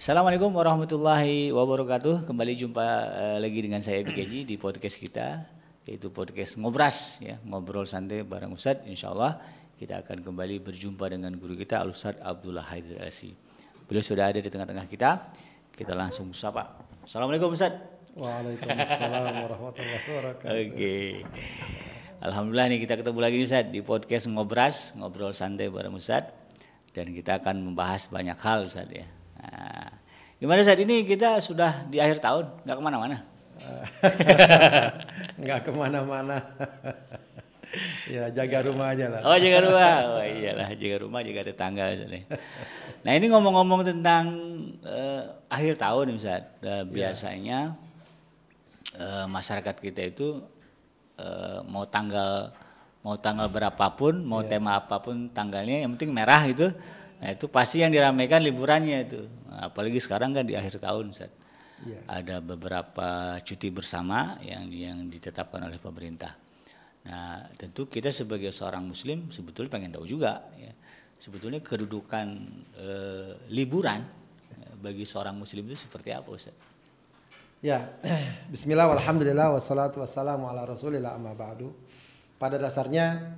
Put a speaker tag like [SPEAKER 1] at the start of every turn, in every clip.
[SPEAKER 1] Assalamualaikum warahmatullahi wabarakatuh. Kembali jumpa lagi dengan saya BKJ di podcast kita, yaitu podcast Ngobras, ya, ngobrol santai bareng Ustadz. Insya Allah kita akan kembali berjumpa dengan guru kita Al-Ustadz Abdullah Haidir LC. Beliau sudah ada di tengah-tengah kita. Kita langsung sapa. Assalamualaikum Ustadz.
[SPEAKER 2] Waalaikumsalam warahmatullahi wabarakatuh.
[SPEAKER 1] Oke. Alhamdulillah nih kita ketemu lagi nih Ustadz di podcast Ngobras, ngobrol santai bareng Ustadz. Dan kita akan membahas banyak hal Ustadz ya. Nah, gimana saat ini kita sudah di akhir tahun, nggak kemana-mana?
[SPEAKER 2] Nggak kemana-mana. Ya jaga rumah aja lah.
[SPEAKER 1] Oh jaga rumah, oh iyalah jaga rumah, jaga tetangga. Nah ini ngomong-ngomong tentang akhir tahun Ustaz, biasanya masyarakat kita itu mau tanggal berapapun, mau tema apapun tanggalnya, yang penting merah gitu. Nah itu pasti yang diramaikan liburannya itu, apalagi sekarang kan di akhir tahun Ustaz.
[SPEAKER 2] Ya.
[SPEAKER 1] Ada beberapa cuti bersama yang ditetapkan oleh pemerintah. Nah tentu kita sebagai seorang muslim sebetulnya pengen tahu juga ya, sebetulnya kedudukan liburan bagi seorang muslim itu seperti apa Ustaz?
[SPEAKER 2] Ya, bismillah walhamdulillah wassalatu wassalamu ala rasulillah amma ba'du. Pada dasarnya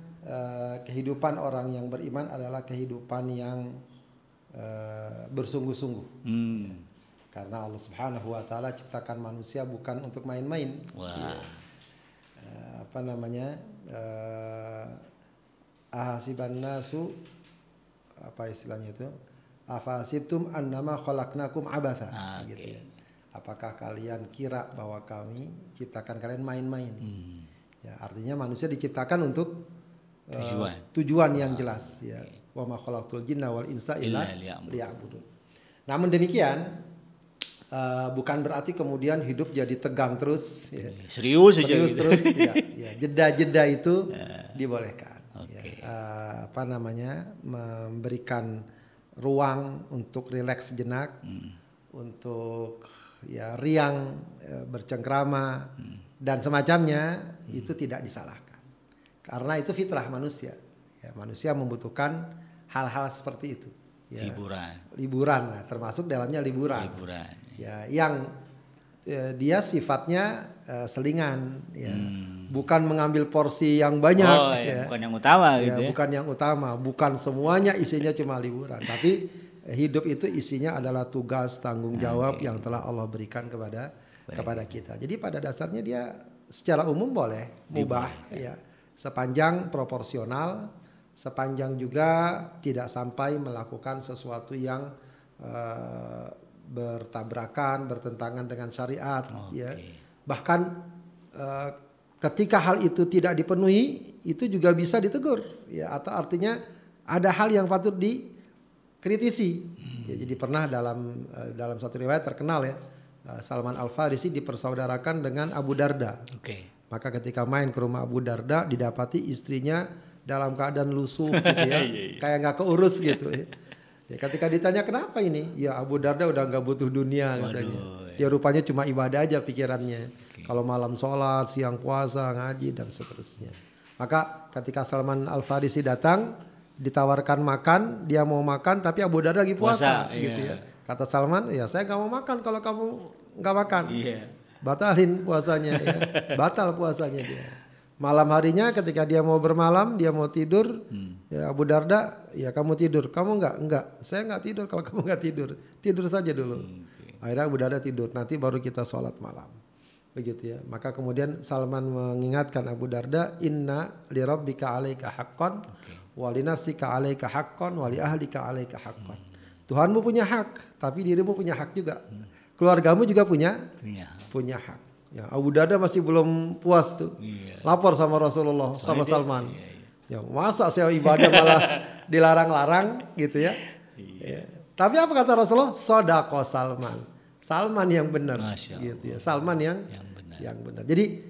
[SPEAKER 2] kehidupan orang yang beriman adalah kehidupan yang bersungguh-sungguh. Ya. Karena Allah Subhanahu wa taala ciptakan manusia bukan untuk main-main.
[SPEAKER 1] Wah.
[SPEAKER 2] Ya. Ahasiban nasu, apa istilahnya itu? Afasibtum annama khalaqnakum abatha. Gitu ya. Apakah kalian kira bahwa kami ciptakan kalian main-main? Ya, artinya manusia diciptakan untuk tujuan yang jelas ya. Wa ma khalaqtul jinna wal insa illa liya'budun. Namun demikian bukan berarti kemudian hidup jadi tegang terus ya. Serius
[SPEAKER 1] gitu.
[SPEAKER 2] Terus ya. Ya, jeda-jeda itu dibolehkan.
[SPEAKER 1] Okay.
[SPEAKER 2] Ya. Memberikan ruang untuk rileks sejenak, untuk ya riang, bercengkrama dan semacamnya, itu tidak disalahkan. Karena itu fitrah manusia. Ya, manusia membutuhkan hal-hal seperti itu. Ya, liburan, nah, termasuk dalamnya liburan. Ya, yang dia sifatnya selingan. Ya, bukan mengambil porsi yang banyak.
[SPEAKER 1] Oh, ya, bukan yang utama.
[SPEAKER 2] Ya,
[SPEAKER 1] gitu ya.
[SPEAKER 2] Bukan yang utama, bukan semuanya isinya cuma liburan. Tapi hidup itu isinya adalah tugas, tanggung jawab yang telah Allah berikan kepada kita. Jadi pada dasarnya dia secara umum boleh mubah ya. Sepanjang proporsional, sepanjang juga tidak sampai melakukan sesuatu yang bertabrakan, bertentangan dengan syariat. Ya. Bahkan ketika hal itu tidak dipenuhi, itu juga bisa ditegur. Ya, atau artinya ada hal yang patut dikritisi. Ya, jadi pernah dalam satu riwayat terkenal ya, Salman Al-Farisi dipersaudarakan dengan Abu Darda. Maka ketika main ke rumah Abu Darda, didapati istrinya dalam keadaan lusuh gitu ya, kayak nggak keurus gitu ya. Ya, ketika ditanya kenapa ini, ya Abu Darda udah nggak butuh dunia katanya. Dia rupanya cuma ibadah aja pikirannya. Kalau malam sholat, siang puasa, ngaji dan seterusnya. Maka ketika Salman Al-Farisi datang, ditawarkan makan, dia mau makan, tapi Abu Darda lagi puasa gitu ya. Kata Salman, ya saya nggak mau makan kalau kamu nggak makan. Batalin puasanya ya. Batal puasanya dia. Malam harinya ketika dia mau bermalam, dia mau tidur, ya Abu Darda, ya kamu tidur. Kamu enggak. Saya enggak tidur kalau kamu enggak tidur. Tidur saja dulu. Akhirnya Abu Darda tidur, nanti baru kita sholat malam. Begitu ya. Maka kemudian Salman mengingatkan Abu Darda, inna li rabbika 'alaika haqqan wa li nafsika 'alaika haqqan wa li ahlika 'alaika haqqan. Tuhanmu punya hak, tapi dirimu punya hak juga. Keluargamu juga punya hak. Ya, Abu Darda masih belum puas tuh. Lapor sama Rasulullah, sama Salman. Ya, masa saya ibadah malah dilarang-larang gitu ya. Ya. Tapi apa kata Rasulullah? Sodako Salman. Salman yang benar. Gitu ya. Salman yang benar. Jadi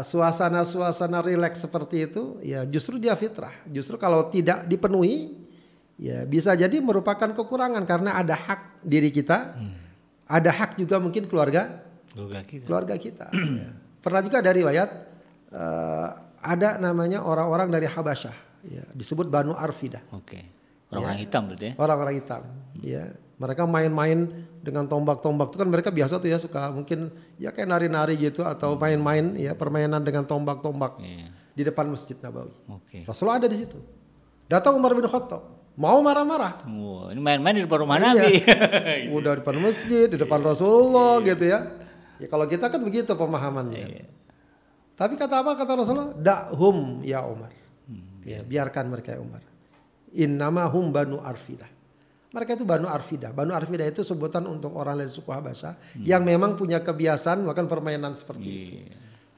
[SPEAKER 2] suasana rileks seperti itu, ya justru dia fitrah. Justru kalau tidak dipenuhi, ya bisa jadi merupakan kekurangan karena ada hak diri kita. Ada hak juga mungkin keluarga kita. Ya. Pernah juga ada riwayat ada namanya orang-orang dari Habasyah, ya, disebut Banu Arfidah.
[SPEAKER 1] Orang-orang hitam berarti ya?
[SPEAKER 2] Orang-orang hitam. Ya, mereka main-main dengan tombak-tombak itu kan mereka biasa tuh ya, suka mungkin ya kayak nari-nari gitu atau main-main ya permainan dengan tombak-tombak di depan Masjid Nabawi. Rasulullah ada di situ. Datang Umar bin Khattab, mau marah-marah.
[SPEAKER 1] Wow, ini main-main di depan rumah Nabi.
[SPEAKER 2] Gitu. Udah di depan masjid, di depan Rasulullah gitu ya. Ya kalau kita kan begitu pemahamannya. Tapi kata apa kata Rasulullah? Da'hum ya Umar. Ya, biarkan mereka ya Umar. Innama hum Banu Arfidah. Mereka itu Banu Arfidah. Banu Arfidah itu sebutan untuk orang dari suku Habasyah yang memang punya kebiasaan melakukan permainan seperti itu.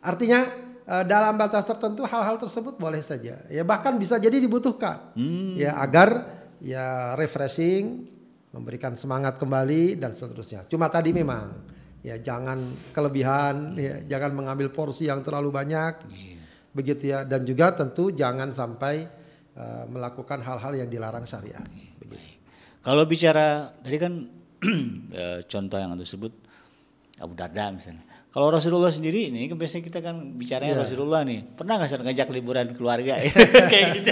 [SPEAKER 2] Artinya dalam batas tertentu hal-hal tersebut boleh saja. Ya bahkan bisa jadi dibutuhkan. Ya agar ya refreshing, memberikan semangat kembali dan seterusnya. Cuma tadi memang ya jangan kelebihan, ya jangan mengambil porsi yang terlalu banyak. Begitu ya, dan juga tentu jangan sampai melakukan hal-hal yang dilarang syariat.
[SPEAKER 1] Kalau bicara tadi kan contoh yang Anda sebut Abu Darda misalnya. Kalau Rasulullah sendiri ini kan biasanya kita kan bicaranya Rasulullah nih. Pernah nggak ngajak liburan keluarga kayak gitu?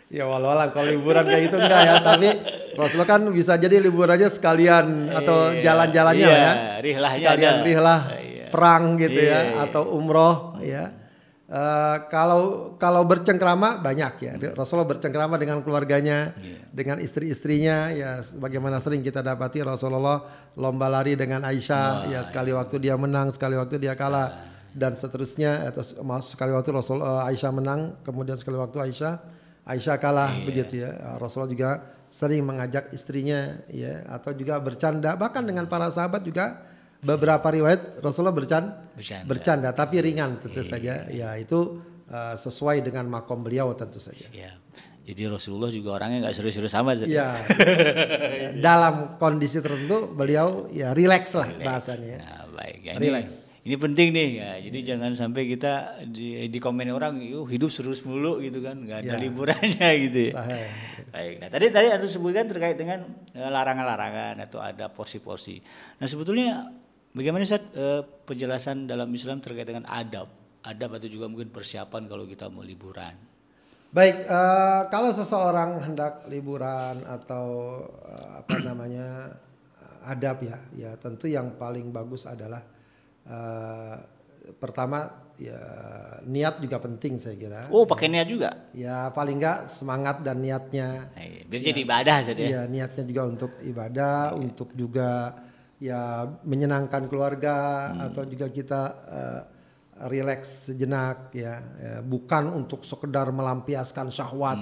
[SPEAKER 2] Ya walau kalau liburan kayak gitu enggak ya, tapi Rasulullah kan bisa jadi liburannya sekalian atau jalan-jalannya ya.
[SPEAKER 1] Rihlahnya
[SPEAKER 2] sekalian rihlah perang gitu ya atau umroh ya. Kalau bercengkrama banyak ya. Rasulullah bercengkrama dengan keluarganya, dengan istri-istrinya ya. Bagaimana sering kita dapati Rasulullah lomba lari dengan Aisyah ya, sekali waktu dia menang, sekali waktu dia kalah dan seterusnya. Atau sekali waktu Aisyah menang, kemudian sekali waktu Aisyah kalah begitu ya. Rasulullah juga sering mengajak istrinya ya, atau juga bercanda bahkan dengan para sahabat juga. Beberapa riwayat Rasulullah bercanda tapi ringan tentu saja ya, itu sesuai dengan makom beliau tentu saja. Ya.
[SPEAKER 1] Jadi Rasulullah juga orangnya nggak serius-serius amat.
[SPEAKER 2] Ya. Dalam kondisi tertentu beliau ya rileks lah bahasanya.
[SPEAKER 1] Nah, baik. Ya,
[SPEAKER 2] relax.
[SPEAKER 1] Ini penting nih ya. Jadi jangan sampai kita di komen orang hidup serius mulu gitu kan, nggak ada liburannya gitu. Baik. Nah tadi Anda sebutkan terkait dengan larangan-larangan atau ada porsi-porsi. Nah sebetulnya bagaimana Ustaz penjelasan dalam Islam terkait dengan adab atau juga mungkin persiapan kalau kita mau liburan?
[SPEAKER 2] Baik, kalau seseorang hendak liburan atau adab ya tentu yang paling bagus adalah pertama ya niat juga penting saya kira.
[SPEAKER 1] Oh pakai niat juga?
[SPEAKER 2] Ya paling enggak semangat dan niatnya.
[SPEAKER 1] Biar jadi ibadah saja.
[SPEAKER 2] Iya niatnya juga untuk ibadah, untuk juga ya menyenangkan keluarga atau juga kita rileks sejenak ya, bukan untuk sekedar melampiaskan syahwat,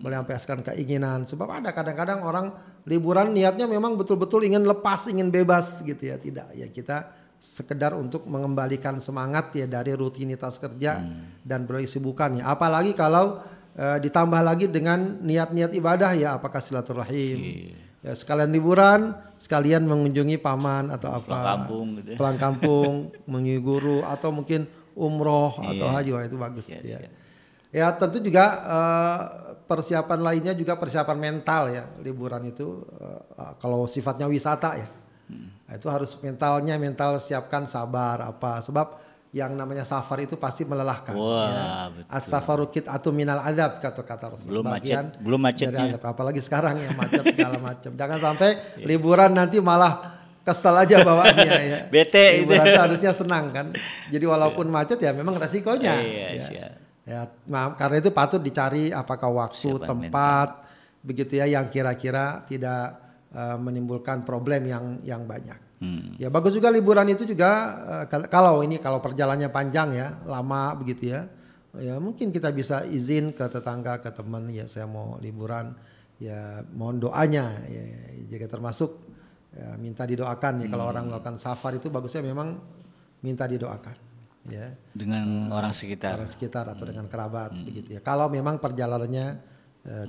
[SPEAKER 2] melampiaskan keinginan. Sebab ada kadang-kadang orang liburan niatnya memang betul-betul ingin lepas, ingin bebas gitu ya. Tidak ya, kita sekedar untuk mengembalikan semangat ya dari rutinitas kerja dan berkesibukan ya. Apalagi kalau ditambah lagi dengan niat-niat ibadah ya, apakah silaturahim. Ya sekalian liburan, sekalian mengunjungi paman atau pulang kampung, mengunjungi guru atau mungkin umroh atau haji, wah itu bagus ya. Ya tentu juga persiapan lainnya juga persiapan mental ya, liburan itu kalau sifatnya wisata ya. Nah, itu harus mental siapkan, sabar sebab yang namanya safar itu pasti melelahkan. Ya. As-safaru qit'atun minal adzab kata Rasulullah.
[SPEAKER 1] Belum macetnya.
[SPEAKER 2] Apalagi sekarang ya macet segala macam. Jangan sampai liburan nanti malah kesel aja bawaannya ya.
[SPEAKER 1] Bete
[SPEAKER 2] liburan itu harusnya senang kan. Jadi walaupun macet ya memang resikonya. Ya, karena itu patut dicari apakah waktu, tempat begitu ya yang kira-kira tidak menimbulkan problem yang banyak. Ya bagus juga liburan itu juga kalau perjalanannya panjang ya, lama begitu ya. Ya mungkin kita bisa izin ke tetangga, ke teman ya, saya mau liburan ya, mohon doanya ya, jika termasuk ya, minta didoakan ya. Kalau orang melakukan safar itu bagusnya memang minta didoakan ya. Dengan orang sekitar atau dengan kerabat begitu ya. Kalau memang perjalanannya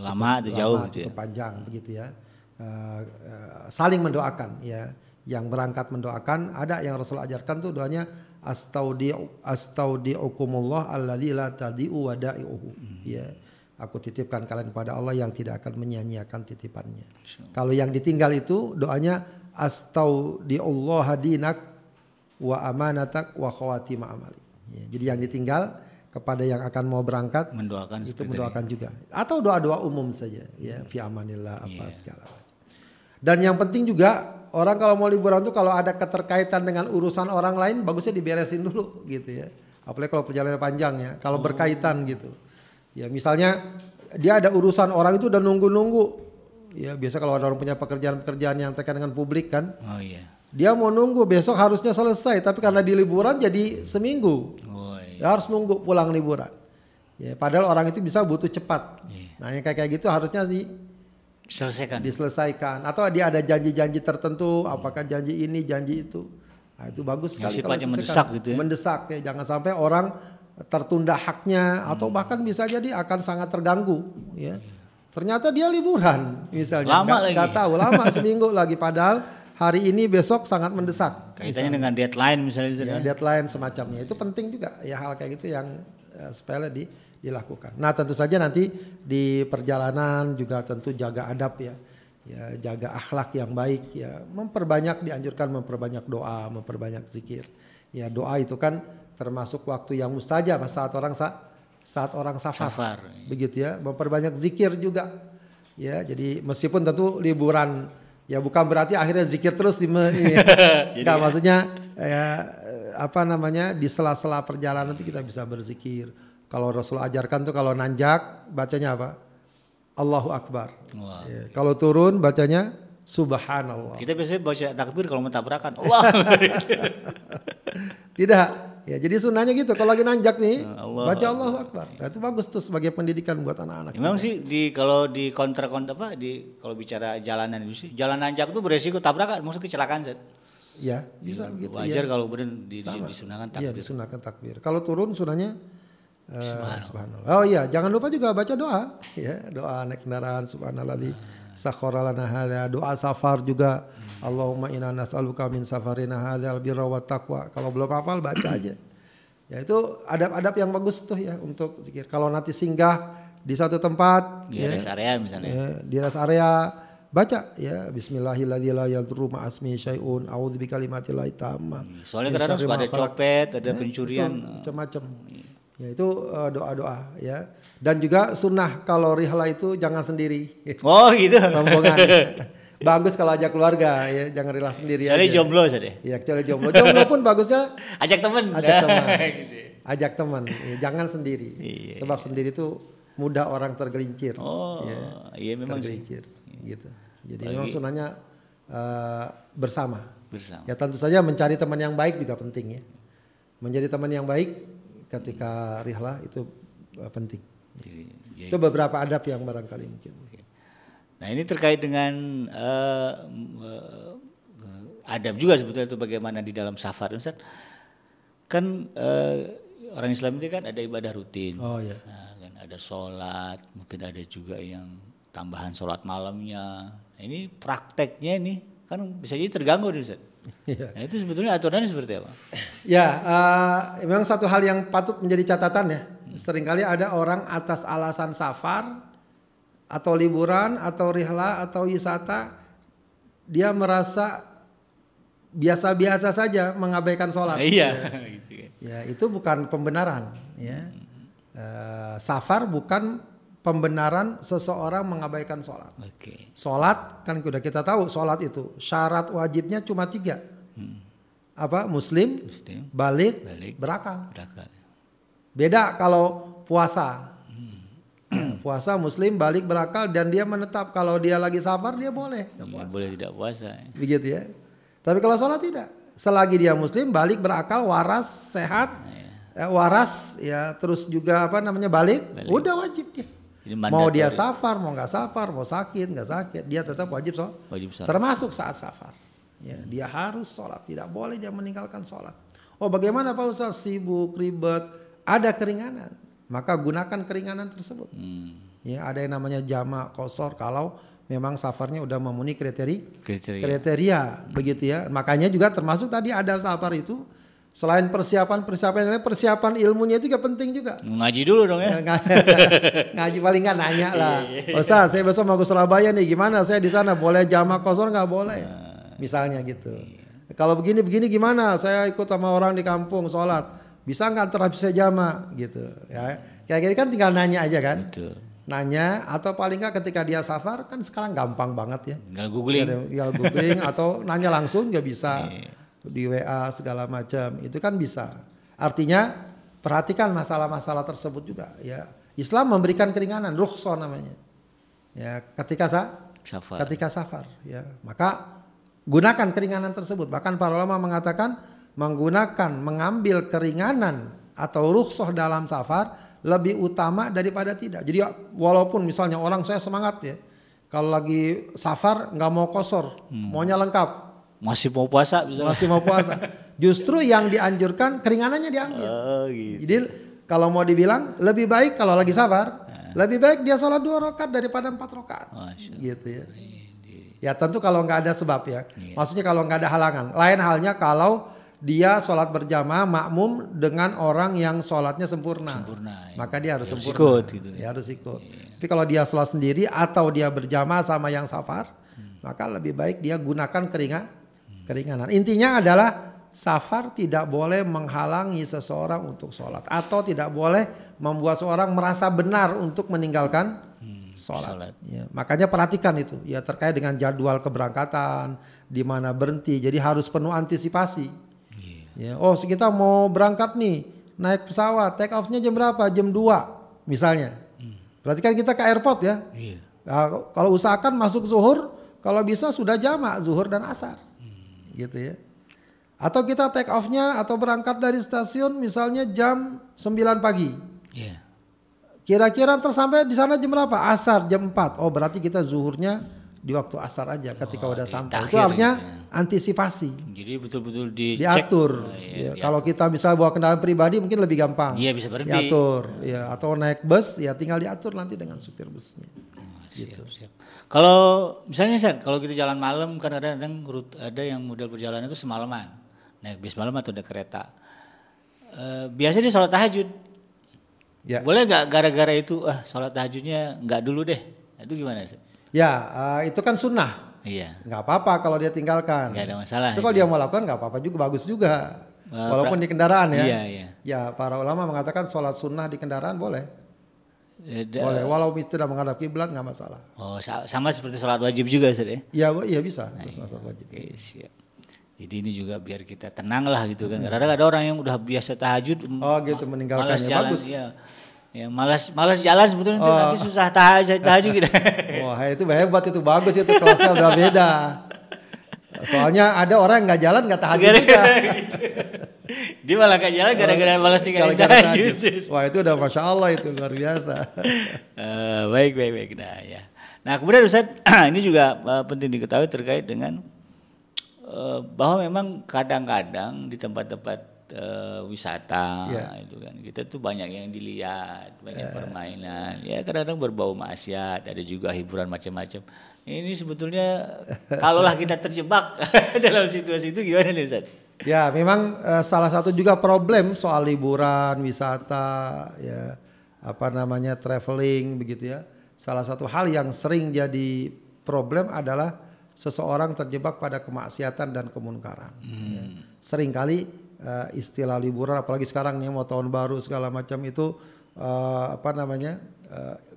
[SPEAKER 1] lama atau jauh gitu
[SPEAKER 2] cukup panjang begitu ya. Saling mendoakan ya. Yang berangkat mendoakan, ada yang Rasul ajarkan tuh doanya astaudiukumullah alladzi la tadi'u wada'i'uhu. Ya, aku titipkan kalian pada Allah yang tidak akan menyia-nyiakan titipannya. Kalau yang ditinggal itu doanya astaudiullah dinak wa amanatak wa khawatima amalik. Ya, jadi yang ditinggal kepada yang akan mau berangkat,
[SPEAKER 1] mendoakan
[SPEAKER 2] itu mendoakan juga. Atau doa-doa umum saja, ya, fi amanillah apa segala macam. Dan yang penting juga orang kalau mau liburan tuh kalau ada keterkaitan dengan urusan orang lain bagusnya diberesin dulu gitu ya. Apalagi kalau perjalanan panjang ya, kalau berkaitan gitu. Ya misalnya dia ada urusan orang itu udah nunggu-nunggu. Ya biasa kalau ada orang punya pekerjaan-pekerjaan yang terkait dengan publik kan.
[SPEAKER 1] Oh iya.
[SPEAKER 2] Dia mau nunggu besok harusnya selesai, tapi karena di liburan jadi seminggu. Ya harus nunggu pulang liburan. Ya, padahal orang itu bisa butuh cepat. Nah yang kayak gitu harusnya diselesaikan. Atau dia ada janji-janji tertentu, apakah janji ini, janji itu. Nah itu bagus sekali kalau
[SPEAKER 1] mendesak gitu ya.
[SPEAKER 2] Mendesak ya, jangan sampai orang tertunda haknya atau bahkan bisa jadi akan sangat terganggu. Ya. Ternyata dia liburan misalnya, nggak tahu lama seminggu lagi padahal hari ini besok sangat mendesak.
[SPEAKER 1] Kaitannya dengan deadline misalnya.
[SPEAKER 2] Ya, deadline semacamnya itu penting juga ya hal kayak gitu yang sepele dilakukan. Nah tentu saja nanti di perjalanan juga tentu jaga adab ya, jaga akhlak yang baik ya, dianjurkan memperbanyak doa, memperbanyak zikir. Ya doa itu kan termasuk waktu yang mustajab saat orang safar. Begitu ya, memperbanyak zikir juga. Ya jadi meskipun tentu liburan ya bukan berarti akhirnya zikir terus enggak maksudnya ya di sela-sela perjalanan itu kita bisa berzikir. Kalau Rasul ajarkan tuh kalau nanjak bacanya apa? Allahu Akbar. Ya, kalau turun bacanya Subhanallah.
[SPEAKER 1] Kita biasanya baca takbir kalau mau tabrakan. Allah.
[SPEAKER 2] Tidak. Ya, jadi sunnahnya gitu. Kalau lagi nanjak nih, baca Allahu Akbar. Nah, itu bagus tuh sebagai pendidikan buat anak-anak.
[SPEAKER 1] Memang sih kalau di kalau bicara jalanan itu jalan nanjak tuh beresiko tabrakan, maksud kecelakaan Zat.
[SPEAKER 2] Ya, bisa begitu.
[SPEAKER 1] Wajar kalau benar disunahkan takbir.
[SPEAKER 2] Iya, disunahkan takbir. Kalau turun sunnahnya subhanallah. Oh iya, jangan lupa juga baca doa, ya, doa naik kendaraan subhanalladzi sakhkhara lana hadza, doa safar juga. Allahumma inna nas'aluka min safarina hadzal birra wat taqwa. Kalau belum hafal baca aja. Ya itu adab-adab yang bagus tuh ya untuk zikir. Kalau nanti singgah di satu tempat
[SPEAKER 1] di rest area misalnya.
[SPEAKER 2] Ya, di rest area baca ya bismillahirrahmanirrahim la yadurru ma'asmi syai'un a'udzu bikalimatillahi tammah.
[SPEAKER 1] Soalnya kadang suka ada copet, ada pencurian,
[SPEAKER 2] macam-macam. Ya itu doa-doa ya. Dan juga sunnah kalau rihla itu jangan sendiri.
[SPEAKER 1] Oh gitu.
[SPEAKER 2] Rombongan. Bagus kalau ajak keluarga ya, jangan rela sendiri aja.
[SPEAKER 1] Kecuali jomblo saja.
[SPEAKER 2] Iya, kecuali jomblo. Jomblo pun bagusnya
[SPEAKER 1] ajak teman.
[SPEAKER 2] Gitu. Ajak teman, ya, jangan sendiri. Iya. Sebab sendiri itu mudah orang tergelincir.
[SPEAKER 1] Oh, ya, iya memang
[SPEAKER 2] tergelincir gitu. Jadi memang sunahnya bersama. Ya tentu saja mencari teman yang baik juga penting ya. Menjadi teman yang baik ketika rihlah itu penting. Itu beberapa adab yang barangkali mungkin.
[SPEAKER 1] Nah ini terkait dengan adab juga sebetulnya itu bagaimana di dalam safar. Ustaz, kan orang Islam ini kan ada ibadah rutin.
[SPEAKER 2] Oh iya.
[SPEAKER 1] Nah, kan ada sholat, mungkin ada juga yang tambahan sholat malamnya. Nah, ini prakteknya ini kan bisa jadi terganggu nih Ustaz. Nah, itu sebetulnya aturannya seperti apa?
[SPEAKER 2] Ya, memang satu hal yang patut menjadi catatan ya. Seringkali ada orang atas alasan safar atau liburan atau rihla atau wisata dia merasa biasa-biasa saja mengabaikan sholat.
[SPEAKER 1] Iya.
[SPEAKER 2] Ya itu bukan pembenaran. Ya. Safar bukan pembenaran seseorang mengabaikan sholat. Sholat kan sudah kita tahu sholat itu syarat wajibnya cuma 3. Apa? Muslim, balik, berakal. Beda kalau puasa. Puasa muslim balik berakal dan dia menetap kalau dia lagi safar dia boleh puasa.
[SPEAKER 1] Boleh tidak puasa.
[SPEAKER 2] Begitu ya. Tapi kalau sholat tidak. Selagi dia muslim balik berakal waras sehat waras ya terus juga balik. Udah wajib dia. Mau dia safar mau nggak safar mau sakit nggak sakit dia tetap wajib sholat. Termasuk saat safar. Ya dia harus sholat tidak boleh dia meninggalkan sholat. Oh bagaimana Pak Ustaz sibuk ribet ada keringanan. Maka gunakan keringanan tersebut. Ya, ada yang namanya jamak qasar kalau memang safarnya udah memenuhi kriteria begitu ya. Makanya juga termasuk tadi ada safar itu selain persiapan ilmunya itu juga penting juga.
[SPEAKER 1] Ngaji dulu dong ya.
[SPEAKER 2] Ngaji paling nggak nanya lah. Ustaz, saya besok mau ke Surabaya nih, gimana? Saya di sana boleh jamak qasar nggak boleh? Misalnya gitu. Kalau begini gimana? Saya ikut sama orang di kampung sholat. bisa nggak antara bisa jama gitu ya. Kayak gini kan tinggal nanya aja kan.
[SPEAKER 1] Betul.
[SPEAKER 2] Nanya atau paling nggak ketika dia safar kan sekarang gampang banget ya.
[SPEAKER 1] Tinggal googling.
[SPEAKER 2] Tinggal googling atau nanya langsung juga bisa di WA segala macam itu kan bisa. Artinya perhatikan masalah-masalah tersebut juga ya. Islam memberikan keringanan, rukhsah namanya. Ya, ketika safar ya. Maka gunakan keringanan tersebut. Bahkan para ulama mengatakan mengambil keringanan atau rukhsah dalam safar lebih utama daripada tidak. Jadi walaupun misalnya orang saya semangat ya, kalau lagi safar nggak mau kosor, maunya lengkap,
[SPEAKER 1] masih mau puasa bisa.
[SPEAKER 2] Masih mau puasa. Justru yang dianjurkan keringanannya diambil.
[SPEAKER 1] Gitu.
[SPEAKER 2] Jadi kalau mau dibilang lebih baik kalau lagi safar, lebih baik dia sholat 2 rakaat daripada 4 rakaat. Gitu ya. Ya tentu kalau nggak ada sebab ya. Maksudnya kalau nggak ada halangan. Lain halnya kalau dia sholat berjamaah makmum dengan orang yang sholatnya sempurna ya. Maka dia harus sempurna. Ikut, gitu. Ya harus ikut. Tapi kalau dia sholat sendiri atau dia berjamaah sama yang safar, maka lebih baik dia gunakan keringanan. Intinya adalah safar tidak boleh menghalangi seseorang untuk sholat atau tidak boleh membuat seorang merasa benar untuk meninggalkan sholat. Ya, makanya perhatikan itu ya terkait dengan jadwal keberangkatan, di mana berhenti. Jadi harus penuh antisipasi. Ya, oh kita mau berangkat nih naik pesawat, take off-nya jam berapa? Jam 2 misalnya. Berarti kan kita ke airport ya. Nah, kalau usahakan masuk zuhur, kalau bisa sudah jamak zuhur dan asar. Gitu ya. Atau kita take off-nya atau berangkat dari stasiun misalnya jam 9 pagi. Kira-kira tersampai di sana jam berapa? Asar jam 4. Oh berarti kita zuhurnya di waktu asar aja ketika udah sampai. Itu artinya antisipasi.
[SPEAKER 1] Jadi betul-betul
[SPEAKER 2] diatur.
[SPEAKER 1] Diatur.
[SPEAKER 2] Kalau kita bisa bawa kendaraan pribadi mungkin lebih gampang.
[SPEAKER 1] Iya bisa berhenti.
[SPEAKER 2] Diatur. Ya, atau naik bus ya tinggal diatur nanti dengan supir busnya. Gitu.
[SPEAKER 1] Siap. Kalau misalnya kalau kita jalan malam kan ada yang model perjalanan itu semalaman. Naik bis malam atau naik kereta. Biasanya dia sholat tahajud. Ya. Boleh nggak gara-gara itu sholat tahajudnya nggak dulu deh. Itu gimana sih?
[SPEAKER 2] Ya itu kan sunnah.
[SPEAKER 1] Iya.
[SPEAKER 2] Nggak apa-apa kalau dia tinggalkan.
[SPEAKER 1] Nggak ada masalah.
[SPEAKER 2] Tapi kalau dia mau lakukan nggak apa-apa juga, bagus juga. Walaupun di kendaraan ya.
[SPEAKER 1] Iya.
[SPEAKER 2] Ya para ulama mengatakan sholat sunnah di kendaraan boleh. Boleh. Walau tidak menghadap kiblat nggak masalah.
[SPEAKER 1] Oh sama seperti sholat wajib juga sih ya?
[SPEAKER 2] Iya bisa. Sholat wajib.
[SPEAKER 1] Oke, siap. Jadi ini juga biar kita tenang lah gitu kan. Kadang-kadang ada orang yang udah biasa tahajud.
[SPEAKER 2] Oh gitu meninggalkannya bagus.
[SPEAKER 1] Ya malas jalan sebetulnya itu nanti susah tahajud gitu.
[SPEAKER 2] Wah itu hebat itu bagus itu kelasnya udah beda. Soalnya ada orang yang nggak jalan nggak tahajud juga.
[SPEAKER 1] Dia malah nggak jalan gara-gara malas tinggalin tahajud.
[SPEAKER 2] Wah itu udah masya Allah itu luar biasa.
[SPEAKER 1] Baik. Nah kemudian Ustaz ini juga penting diketahui terkait dengan bahwa memang kadang-kadang di tempat-tempat wisata itu kan kita tuh banyak yang dilihat, banyak permainan, ya kadang-kadang berbau maksiat, ada juga hiburan macam-macam. Ini sebetulnya kalaulah kita terjebak dalam situasi itu gimana nih Ustaz?
[SPEAKER 2] Ya memang salah satu juga problem soal liburan, wisata, ya traveling begitu ya. Salah satu hal yang sering jadi problem adalah seseorang terjebak pada kemaksiatan dan kemunkaran. Ya. Seringkali istilah liburan apalagi sekarang nih mau tahun baru segala macam itu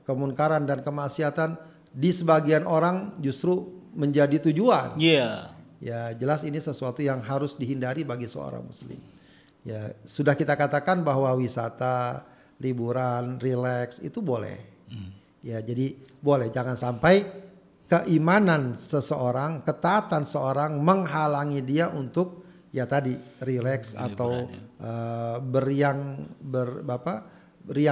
[SPEAKER 2] kemunkaran dan kemaksiatan di sebagian orang justru menjadi tujuan. Ya jelas ini sesuatu yang harus dihindari bagi seorang muslim. Ya sudah kita katakan bahwa wisata, liburan, rileks itu boleh. Ya jadi boleh, jangan sampai keimanan seseorang, ketaatan seorang menghalangi dia untuk ya tadi rileks atau beriang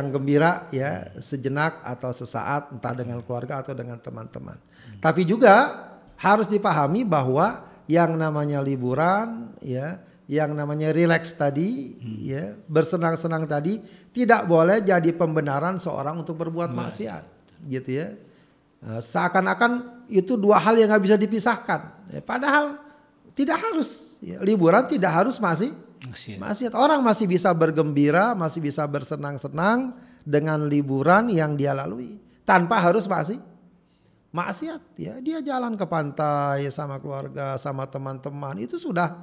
[SPEAKER 2] gembira ya sejenak atau sesaat entah dengan keluarga atau dengan teman-teman. Tapi juga harus dipahami bahwa yang namanya liburan ya, yang namanya rileks tadi ya, bersenang-senang tadi tidak boleh jadi pembenaran seorang untuk berbuat maksiat gitu ya. Seakan-akan itu dua hal yang nggak bisa dipisahkan. Ya, padahal tidak harus. Ya, liburan tidak harus maksiat. Orang masih bisa bergembira, masih bisa bersenang-senang dengan liburan yang dia lalui tanpa harus maksiat. Ya, dia jalan ke pantai sama keluarga, sama teman-teman itu sudah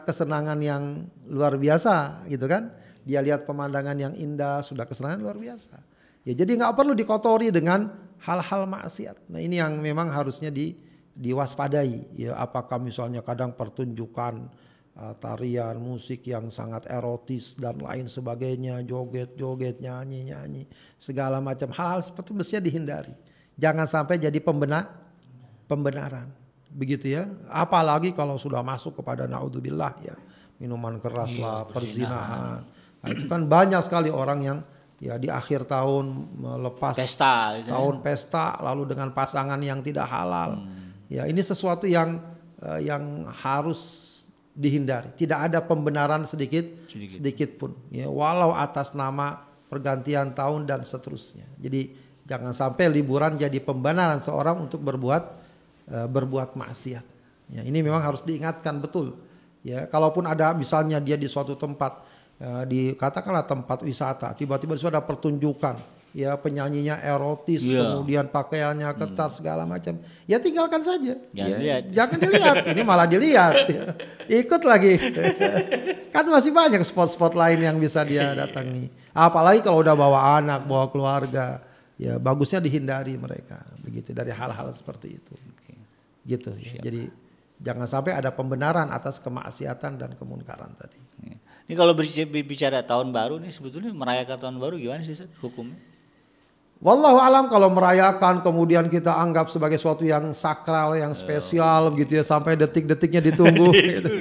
[SPEAKER 2] kesenangan yang luar biasa, gitu kan? dia lihat pemandangan yang indah, sudah kesenangan luar biasa. Ya jadi nggak perlu dikotori dengan hal-hal maksiat. Nah ini yang memang harusnya diwaspadai. Ya apakah misalnya kadang pertunjukan tarian, musik yang sangat erotis dan lain sebagainya, joget-joget, nyanyi-nyanyi, segala macam hal-hal seperti itu mestinya dihindari. Jangan sampai jadi pembenaran. Begitu ya. Apalagi kalau sudah masuk kepada naudzubillah ya, minuman keras lah, perzinahan. Nah, itu kan banyak sekali orang yang ya di akhir tahun melepas
[SPEAKER 1] pesta,
[SPEAKER 2] tahun pesta lalu dengan pasangan yang tidak halal. Ya, ini sesuatu yang harus dihindari. Tidak ada pembenaran sedikit pun. Ya, walau atas nama pergantian tahun dan seterusnya. Jadi jangan sampai liburan jadi pembenaran seorang untuk berbuat maksiat. Ya, ini memang harus diingatkan betul. Ya, kalaupun ada misalnya dia di suatu tempat, katakanlah tempat wisata, tiba-tiba sudah pertunjukan, ya penyanyinya erotis, kemudian pakaiannya ketat segala macam, ya tinggalkan saja. Jangan dilihat, ini malah dilihat, ya. Ikut lagi. Kan masih banyak spot-spot lain yang bisa dia datangi. Apalagi kalau udah bawa anak, bawa keluarga, ya bagusnya dihindari mereka, begitu dari hal-hal seperti itu. Gitu ya. Jadi jangan sampai ada pembenaran atas kemaksiatan dan kemunkaran tadi.
[SPEAKER 1] Ini kalau bicara tahun baru nih, sebetulnya merayakan tahun baru gimana sih Ustaz, hukumnya?
[SPEAKER 2] Wallahu alam, kalau merayakan kemudian kita anggap sebagai sesuatu yang sakral, yang spesial begitu ya, sampai detik-detiknya ditunggu. Gitu.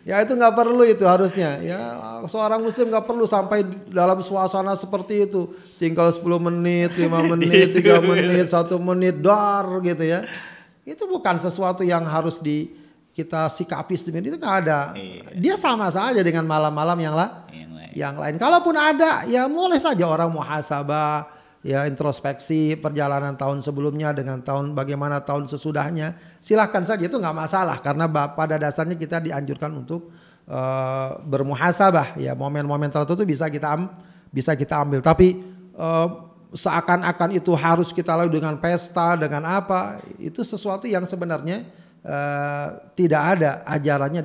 [SPEAKER 2] Ya itu nggak perlu, itu harusnya. Ya seorang muslim nggak perlu sampai dalam suasana seperti itu. Tinggal 10 menit, 5 menit, 3 menit, 1 menit, dar gitu ya. Itu bukan sesuatu yang harus kita sikapi sedemikian, itu nggak ada. Dia sama saja dengan malam-malam yang lain. Kalaupun ada, ya boleh saja orang muhasabah, ya introspeksi perjalanan tahun sebelumnya dengan bagaimana tahun sesudahnya. Silahkan saja, itu nggak masalah karena pada dasarnya kita dianjurkan untuk bermuhasabah. Ya momen-momen tertentu bisa kita ambil. Tapi seakan-akan itu harus kita lakukan dengan pesta, dengan apa, itu sesuatu yang sebenarnya tidak ada ajarannya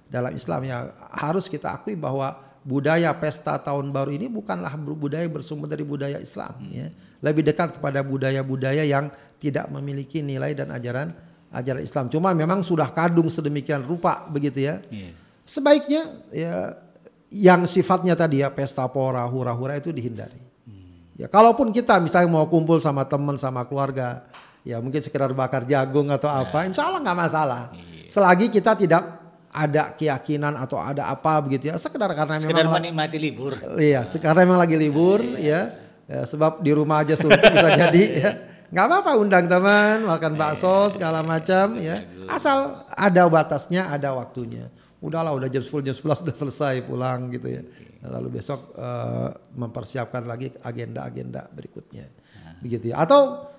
[SPEAKER 2] dalam Islam. Ya harus kita akui bahwa budaya pesta tahun baru ini bukanlah budaya bersumber dari budaya Islam. Ya. Lebih dekat kepada budaya-budaya yang tidak memiliki nilai dan ajaran Islam. Cuma memang sudah kadung sedemikian rupa begitu ya. Sebaiknya ya yang sifatnya tadi ya pesta pora, hura-hura itu dihindari. Ya kalaupun kita misalnya mau kumpul sama teman, sama keluarga, ya mungkin sekedar bakar jagung atau apa, insya Allah nggak masalah. Selagi kita tidak ada keyakinan atau ada apa begitu ya, sekedar memang
[SPEAKER 1] menikmati libur.
[SPEAKER 2] Iya, sekarang memang lagi libur ya, sebab di rumah aja suntuk bisa jadi ya. Nggak apa-apa undang teman, makan bakso segala macam ya. Asal ada batasnya, ada waktunya. Udahlah, udah jam 10, jam 11 udah selesai pulang gitu ya. Lalu besok mempersiapkan lagi agenda-agenda berikutnya. Begitu ya. Atau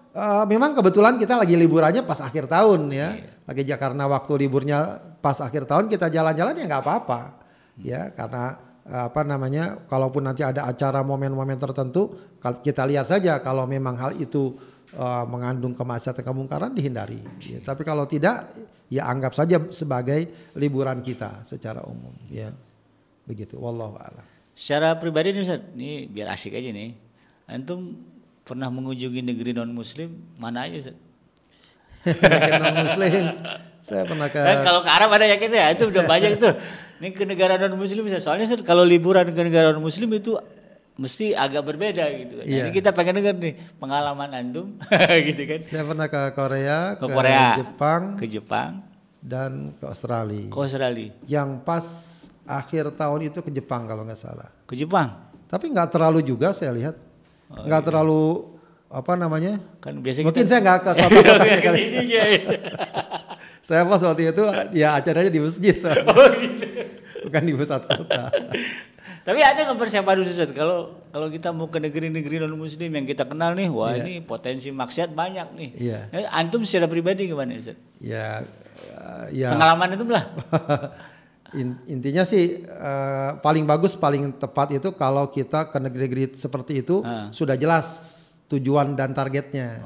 [SPEAKER 2] memang kebetulan kita lagi liburannya pas akhir tahun ya. Lagi karena waktu liburnya pas akhir tahun kita jalan-jalan ya nggak apa-apa. Ya, karena kalaupun nanti ada acara momen-momen tertentu, kita lihat saja kalau memang hal itu mengandung kemaksiatan, kemungkaran, dihindari. Ya, tapi kalau tidak, ya anggap saja sebagai liburan kita secara umum. Ya, begitu. Wallahu a'lam.
[SPEAKER 1] Secara pribadi nih Ustaz, ini biar asik aja nih. Antum pernah mengunjungi negeri non Muslim mana aja Ustaz?
[SPEAKER 2] Negeri non Muslim, saya pernah ke.
[SPEAKER 1] Kalau ke Arab ada yakin ya, itu udah banyak tuh. Ini ke negara non Muslim bisa. Soalnya Ustaz, kalau liburan ke negara non Muslim itu mesti agak berbeda gitu. Jadi kita pengen dengar nih pengalaman antum, gitu kan?
[SPEAKER 2] Saya pernah ke Korea,
[SPEAKER 1] ke Jepang,
[SPEAKER 2] dan ke Australia. Yang pas akhir tahun itu ke Jepang kalau nggak salah.
[SPEAKER 1] Ke Jepang?
[SPEAKER 2] Tapi nggak terlalu juga saya lihat. Nggak terlalu Kan
[SPEAKER 1] biasanya
[SPEAKER 2] mungkin saya nggak ke kota-kotanya kali. Saya pas waktu itu ya acaranya di masjid. Gitu. Bukan di pusat kota.
[SPEAKER 1] Tapi ada nggak persiapan khusus kalau kita mau ke negeri-negeri non Muslim yang kita kenal nih, wah ini potensi maksiat banyak nih. Antum secara pribadi gimana Ustaz?
[SPEAKER 2] Ya.
[SPEAKER 1] Pengalaman itu lah.
[SPEAKER 2] Intinya sih paling bagus, paling tepat itu kalau kita ke negeri-negeri seperti itu sudah jelas tujuan dan targetnya.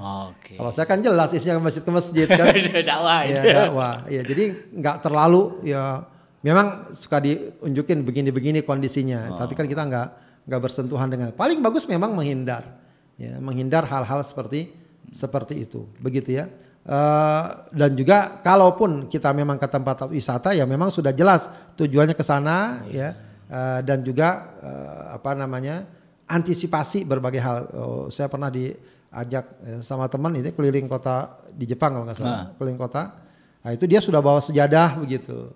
[SPEAKER 2] Kalau saya kan jelas isinya ke masjid kan.
[SPEAKER 1] Dakwah.
[SPEAKER 2] Ya, dakwah. Ya, jadi nggak terlalu ya Memang suka diunjukin begini-begini kondisinya, tapi kan kita nggak bersentuhan dengan. Paling bagus memang menghindar, ya, menghindar hal-hal seperti itu, begitu ya. Dan juga kalaupun kita memang ke tempat wisata, ya memang sudah jelas tujuannya ke sana, ya, dan juga antisipasi berbagai hal. Saya pernah diajak sama teman itu keliling kota di Jepang kalau nggak salah, keliling kota. Nah, itu dia sudah bawa sejadah begitu.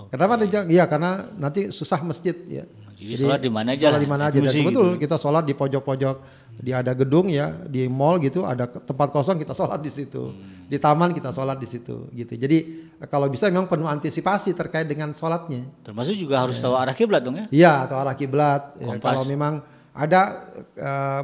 [SPEAKER 2] Kenapa? Ya karena nanti susah masjid ya.
[SPEAKER 1] Jadi sholat di mana aja?
[SPEAKER 2] Sholat di mana aja. Dan betul gitu. Kita sholat di pojok-pojok. Dia ada gedung ya, di mall gitu ada tempat kosong kita sholat di situ. Di taman kita sholat di situ gitu. Jadi kalau bisa memang penuh antisipasi terkait dengan sholatnya.
[SPEAKER 1] Termasuk juga harus tahu arah kiblat dong ya?
[SPEAKER 2] Iya, tahu arah kiblat. Ya, kalau memang ada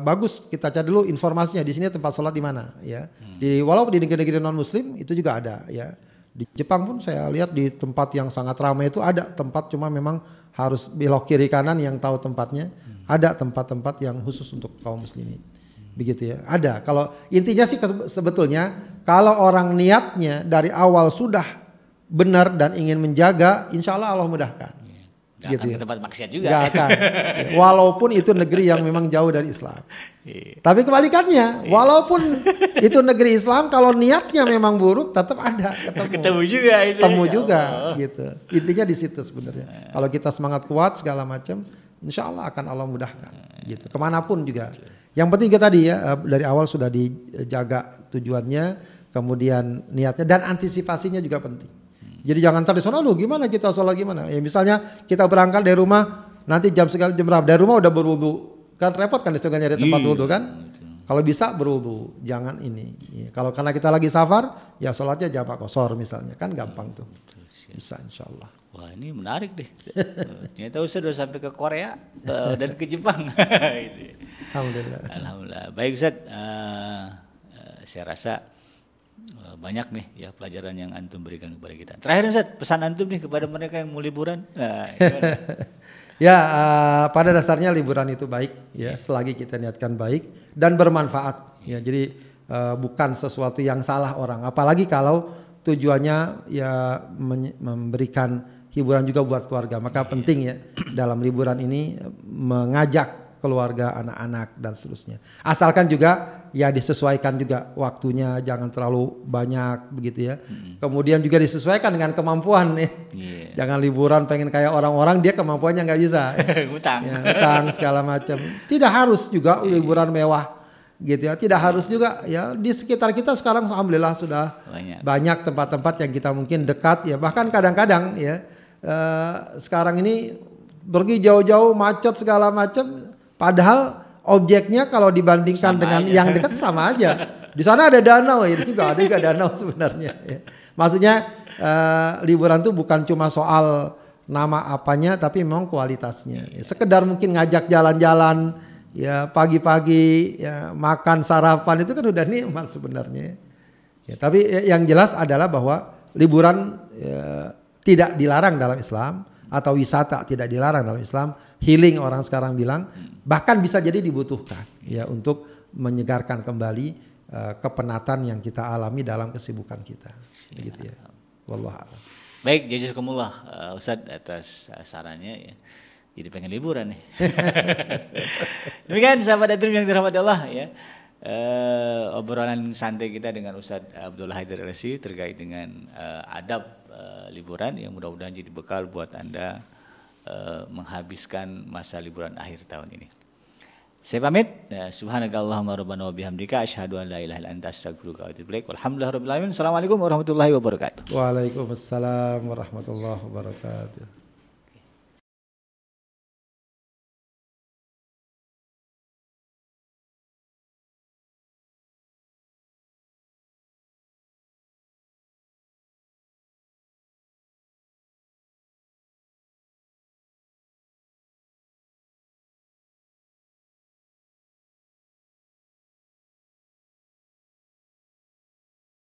[SPEAKER 2] bagus kita cari dulu informasinya di sini tempat sholat di mana ya. Walaupun di negeri-negeri non muslim itu juga ada ya. Di Jepang pun saya lihat di tempat yang sangat ramai itu ada tempat, cuma memang harus belok kiri kanan yang tahu tempatnya. Ada tempat-tempat yang khusus untuk kaum muslimin. Begitu ya. Ada. Kalau intinya sih sebetulnya kalau orang niatnya dari awal sudah benar dan ingin menjaga, insya Allah Allah mudahkan.
[SPEAKER 1] Gak gitu akan ke tempat maksiat juga.
[SPEAKER 2] Gak akan. Walaupun itu negeri yang memang jauh dari Islam. Tapi kebalikannya, walaupun itu negeri Islam, kalau niatnya memang buruk, tetap ada
[SPEAKER 1] ketemu juga itu.
[SPEAKER 2] Ketemu juga, gitu. Intinya di situ sebenarnya. Kalau kita semangat kuat segala macam, insya Allah akan Allah mudahkan. Gitu. Kemanapun juga. Yang penting kita tadi ya dari awal sudah dijaga tujuannya, kemudian niatnya dan antisipasinya juga penting. Jadi jangan ntar di sana lu gimana kita sholat gimana? Ya misalnya kita berangkat dari rumah nanti jam segala jam berapa dari rumah udah berwudu kan repot kan disuruh nyari tempat wudu kan? Kalau bisa berwudu jangan ini. Ya, kalau karena kita lagi safar ya sholatnya jamak qashar misalnya kan gampang tuh. Bisa insyaallah.
[SPEAKER 1] Wah ini menarik deh. Ternyata Ustaz udah sampai ke Korea dan ke Jepang.
[SPEAKER 2] Alhamdulillah.
[SPEAKER 1] Alhamdulillah. Baik Ustaz, saya rasa banyak nih ya pelajaran yang antum berikan kepada kita. Terakhir Ustaz, pesan antum nih kepada mereka yang mau liburan. Nah,
[SPEAKER 2] ya pada dasarnya liburan itu baik ya selagi kita niatkan baik dan bermanfaat ya. Jadi bukan sesuatu yang salah orang. Apalagi kalau tujuannya ya memberikan hiburan juga buat keluarga. Maka penting ya dalam liburan ini mengajak keluarga, anak-anak dan seterusnya. Asalkan juga ya disesuaikan juga waktunya, jangan terlalu banyak begitu ya. Kemudian juga disesuaikan dengan kemampuan ya. Jangan liburan pengen kayak orang-orang dia kemampuannya nggak bisa.
[SPEAKER 1] Utang.
[SPEAKER 2] Ya, utang segala macam. Tidak harus juga liburan mewah gitu ya. Tidak harus juga ya di sekitar kita sekarang alhamdulillah sudah banyak tempat-tempat yang kita mungkin dekat ya. Bahkan kadang-kadang ya sekarang ini pergi jauh-jauh macet segala macam. Padahal objeknya kalau dibandingkan sama dengan aja. Yang dekat sama aja. Di sana ada danau ya, di sini ada juga danau sebenarnya. Ya. Maksudnya liburan itu bukan cuma soal nama apanya, tapi memang kualitasnya. Ya, sekedar mungkin ngajak jalan-jalan, ya pagi-pagi, ya makan sarapan itu kan udah nikmat sebenarnya. Ya, tapi yang jelas adalah bahwa liburan tidak dilarang dalam Islam. Atau wisata tidak dilarang dalam Islam, healing orang sekarang bilang, bahkan bisa jadi dibutuhkan ya untuk menyegarkan kembali kepenatan yang kita alami dalam kesibukan kita. Begitu ya. Wallahu a'lam.
[SPEAKER 1] Baik, jazakumullah Ustadz atas sarannya ya. Jadi pengen liburan nih. Demikian sahabat Adrim yang dirahmati Allah ya. Obrolan santai kita dengan Ustadz Abdullah Haidar LC terkait dengan adab liburan yang mudah-mudahan jadi bekal buat Anda menghabiskan masa liburan akhir tahun ini. Saya pamit. Subhanakallahumma rabbana wa bihamdika asyhadu an la ilaha illa anta astaghfiruka wa atubu ilaik. Walhamdulillahirabbil alamin. Assalamualaikum warahmatullahi wabarakatuh.
[SPEAKER 2] Waalaikumsalam warahmatullahi wabarakatuh.